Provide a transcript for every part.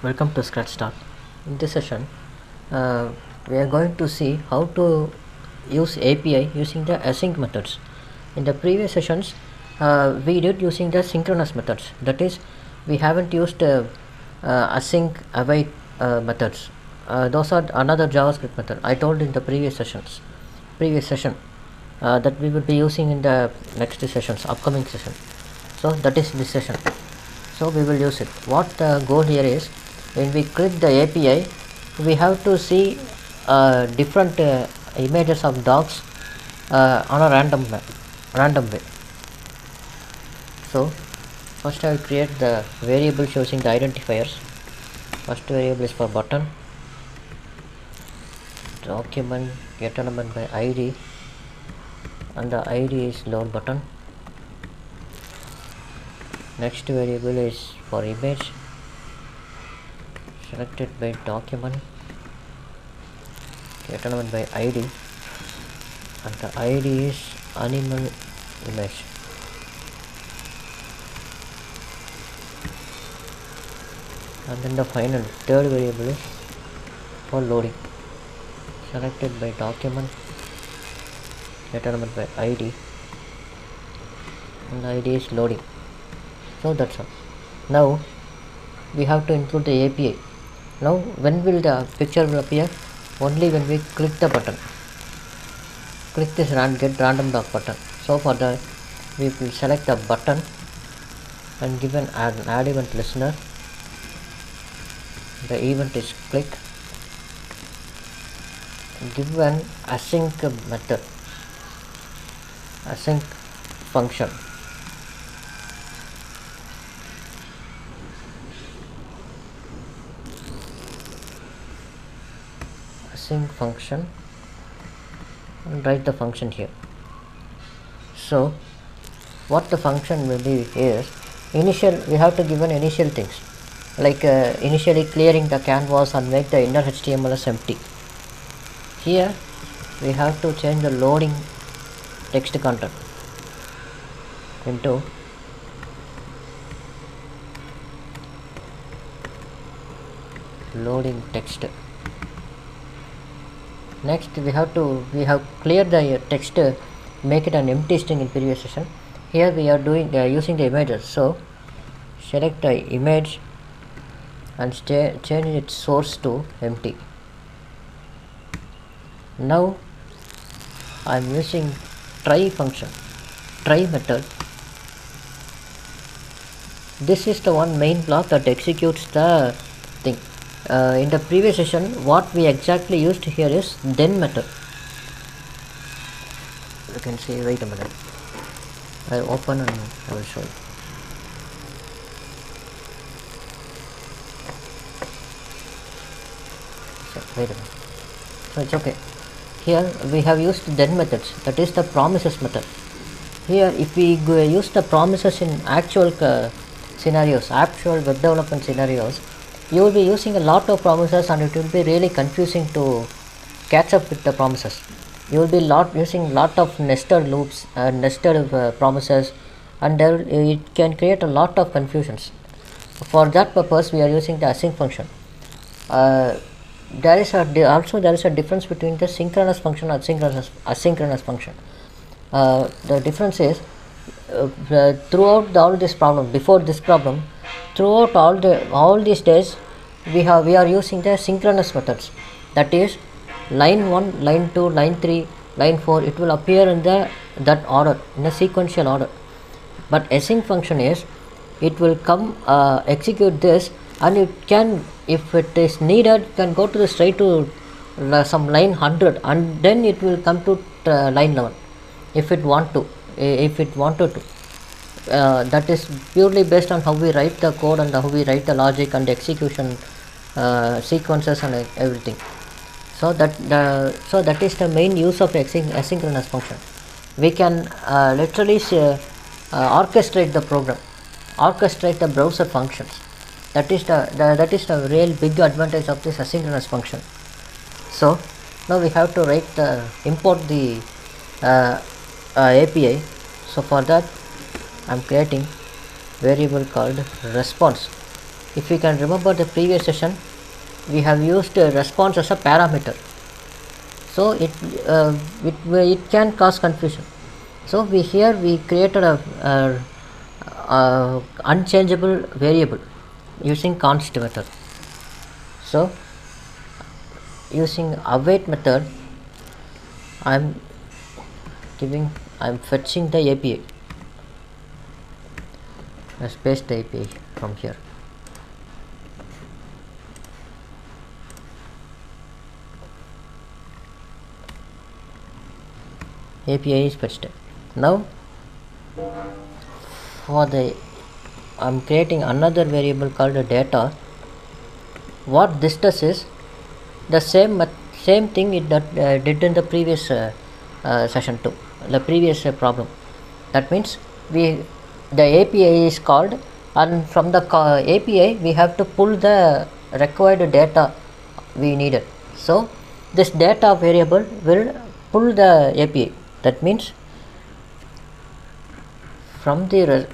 Welcome to ScratchStart. In this session, we are going to see how to use API using the async methods. In the previous sessions, we did using the synchronous methods. That is, we haven't used async await methods. Those are another JavaScript method. I told in the previous session that we will be using in the next sessions, upcoming session. So that is this session. So we will use it. What the goal here is, when we click the API, we have to see different images of dogs on a random way. So first I will create the variables using the identifiers. First variable is for button, document get element by ID, and the ID is load button. Next variable is for image, selected by document get element by ID, and the ID is animal image. And then the final third variable is for loading, selected by document get element by ID, and the ID is loading. So that's all. Now we have to include the API. Now when will the picture will appear? Only when we click the button. Click this get random dog button. So for that we will select the button and give an add event listener. The event is click. Give an async method, async function. Async function, and write the function here. So what the function will be is, initial we have to give an initial things like initially clearing the canvas and make the inner HTML as empty. Here we have to change the loading text content into loading text. Next we have cleared the text, make it an empty string in previous session. Here we are doing using the images. So select the image and change its source to empty. Now I am using try function, try method. This is the one main block that executes the thing. In the previous session, what we exactly used here is then method. You can see, wait a minute, I open and I will show you. So, wait a minute. So it's okay. Here we have used then methods, that is the promises method. Here if we use the promises in actual scenarios, actual web development scenarios, you will be using a lot of promises and it will be really confusing to catch up with the promises. You will be using lot of nested loops, nested promises, and it can create a lot of confusions. For that purpose we are using the async function. There is a difference between the synchronous function and asynchronous function. The difference is throughout all this problem, before this problem, throughout all these days we are using the synchronous methods. That is, line 1, line 2, line 3, line 4, it will appear in that order, in a sequential order. But async function is, it will come execute this, and it can, if it is needed, can go to the straight to some line 100, and then it will come to line 11 if it wanted to. That is purely based on how we write the code and how we write the logic and the execution sequences and everything. So that is the main use of asynchronous function. We can literally orchestrate the program, orchestrate the browser functions. That is the real big advantage of this asynchronous function. So now we have to import the API. So for that I am creating variable called response. if we can remember the previous session, we have used response as a parameter, so it can cause confusion. So we created a unchangeable variable using const method. So using await method, I'm fetching the API. Let's paste the API from here. API is fetched. Now I'm creating another variable called data. What this does is the same thing it did in the previous session 2, the previous problem. That means the API is called, and from the API we have to pull the required data we needed. So this data variable will pull the API. That means from the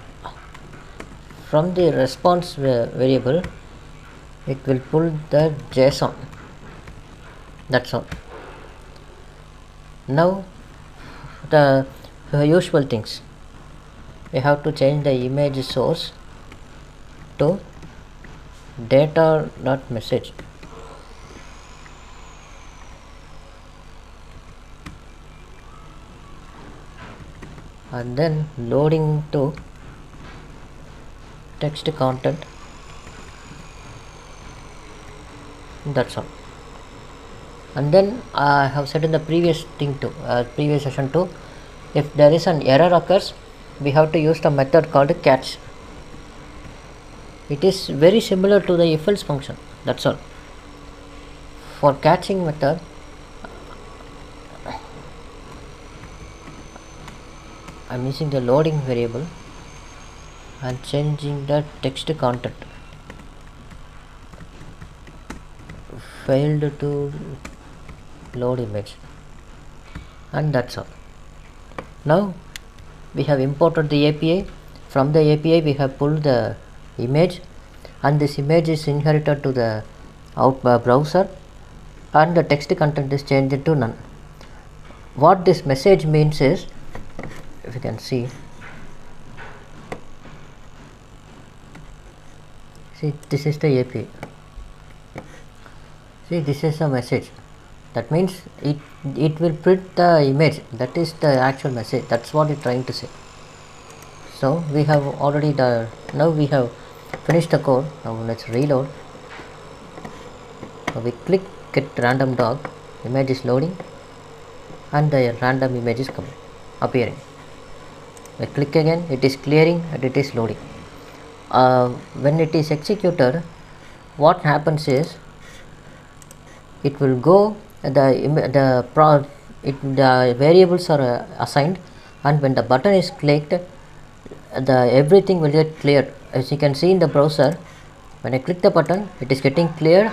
response variable, it will pull the JSON. That's all. Now the usual things, we have to change the image source to data.message. And then loading to text content. That's all. And then I have said in the previous session 2, if there is an error occurs, we have to use the method called catch. It is very similar to the if else function. That's all. For catching method, I'm using the loading variable and changing the text content. Failed to load image, and that's all. Now we have imported the API. From the API we have pulled the image, and this image is inherited to the browser, and the text content is changed to none. What this message means is, if you can see this is the API. See, this is a message. That means it will print the image. That is the actual message. That's what it's trying to say. So we have already now we have finished the code. Now let's reload. So we click get random dog, image is loading, and the random image is appearing. I click again, it is clearing and it is loading. When it is executed, what happens is it will go, the variables are assigned, and when the button is clicked, everything will get cleared. As you can see in the browser, when I click the button, it is getting cleared,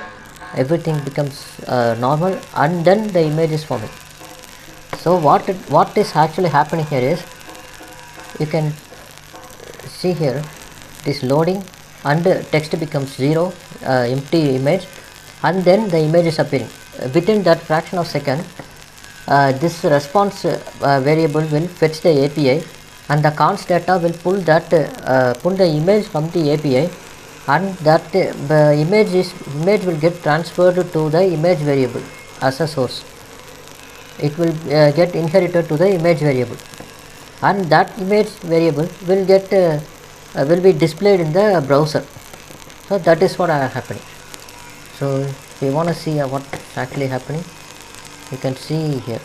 everything becomes normal, and then the image is forming. So what is actually happening here is, you can see here, it is loading and text becomes 0, empty image, and then the image is appearing. Within that fraction of second, this response variable will fetch the API, and the const data will pull the image from the API, and that the image will get transferred to the image variable as a source. It will get inherited to the image variable, and that image variable will be displayed in the browser. So that is what is happening. So if you want to see what is actually happening, you can see here.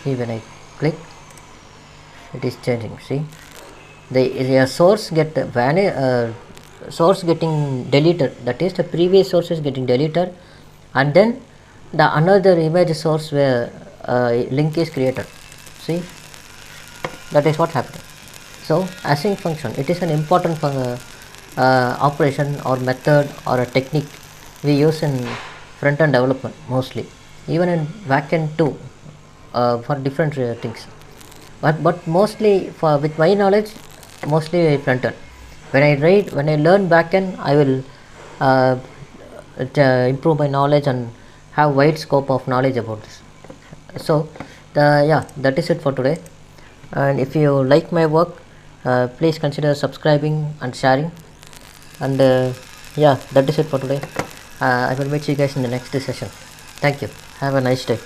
See, when I click, it is changing. See, the source source getting deleted, that is the previous source is getting deleted, and then the another image source where link is created. See, that is what happened. So async function, it is an important operation or method or a technique we use in front-end development mostly, even in back-end too, for different things, but mostly with my knowledge, mostly front-end. When I learn backend, I will improve my knowledge and have wide scope of knowledge about this. So that is it for today. And if you like my work, please consider subscribing and sharing. And that is it for today. I will meet you guys in the next session. Thank you. Have a nice day.